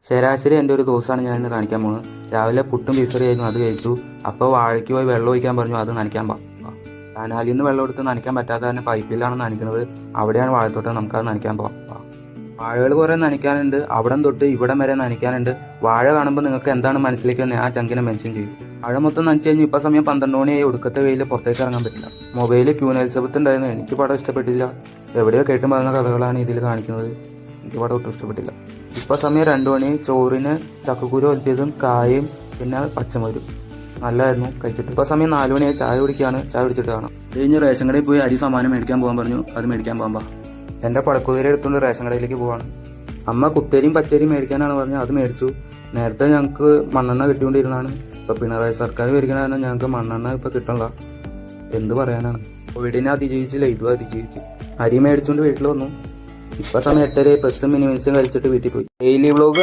ശരാശരി എൻ്റെ ഒരു ദിവസമാണ് ഞാൻ ഇന്ന് കാണിക്കാൻ പോകുന്നത്. രാവിലെ പുട്ടും പീസറിയായിരുന്നു, അത് കഴിച്ചു. അപ്പോൾ വാഴയ്ക്ക് പോയി വെള്ളം ഒഴിക്കാൻ പറഞ്ഞു, അത് നനയ്ക്കാൻ കനാലിൽ നിന്ന് വെള്ളം എടുത്ത് നനയ്ക്കാൻ പറ്റാത്ത തന്നെ പൈപ്പിലാണ് നനയ്ക്കുന്നത്. അവിടെയാണ് വാഴത്തോട്ടം, നമുക്കത് നനയ്ക്കാൻ പോവാം. വാഴകൾ കുറേ നനയ്ക്കാനുണ്ട്, അവിടം തൊട്ട് ഇവിടം വരെ നനയ്ക്കാനുണ്ട്. വാഴ കാണുമ്പോൾ നിങ്ങൾക്ക് എന്താണ് മനസ്സിലേക്ക് വന്നത് ആ ചങ്കിനെ മെൻഷൻ ചെയ്യും. വാഴ മൊത്തം നനച്ച് കഴിഞ്ഞ് ഇപ്പോൾ സമയം 12 മണിയായി. ഒടുക്കത്തെ വെയിൽ പുറത്തേക്ക് ഇറങ്ങാൻ പറ്റില്ല. മൊബൈലിൽ ക്യൂനെൽസബത്ത് ഉണ്ടായിരുന്നു, എനിക്ക് പടം ഇഷ്ടപ്പെട്ടില്ല. എവിടെയോ കേട്ടും പറയുന്ന കഥകളാണ് ഇതിൽ കാണിക്കുന്നത്, എനിക്ക് പടം ഒട്ടും ഇഷ്ടപ്പെട്ടില്ല. ഇപ്പോൾ സമയം 2 മണി. ചോറിന് ചക്കക്കുരു ഒലിപ്പിയതും കായും പിന്നെ പച്ചമുരും നല്ലതായിരുന്നു, കഴിച്ചിട്ട്. ഇപ്പോൾ സമയം 4 മണിയായി. ചായ കുടിക്കുകയാണ്, ചായ കുടിച്ചിട്ട് കാണാം. കഴിഞ്ഞ് റേഷൻ കടയിൽ പോയി അരി സാമാനം മേടിക്കാൻ പോകാൻ പറഞ്ഞു, അത് മേടിക്കാൻ പോകാൻ എൻ്റെ പടക്കുതിര എടുത്തുകൊണ്ട് റേഷൻ കടയിലേക്ക് പോവാണ്. അമ്മ കുത്തരിയും പച്ചരിയും മേടിക്കാനാണ് പറഞ്ഞത്, അത് മേടിച്ചു. നേരത്തെ ഞങ്ങൾക്ക് മണ്ണെണ്ണ കിട്ടിക്കൊണ്ടിരുന്നതാണ്, ഇപ്പോൾ പിണറായി സർക്കാർ മേടിക്കണ കാരണം ഞങ്ങൾക്ക് മണ്ണെണ്ണ ഇപ്പോൾ കിട്ടണില്ല. എന്ത് പറയാനാണ്, കോവിഡിനെ അതിജീവിച്ചില്ല, ഇതും അതിജീവിക്കും. അരി മേടിച്ചുകൊണ്ട് വീട്ടിൽ വന്നു. ഇപ്പോൾ സമയം 8:30. ബസ്സും മിനിമൻസും കഴിച്ചിട്ട് വീട്ടിൽ പോയി. Daily vlog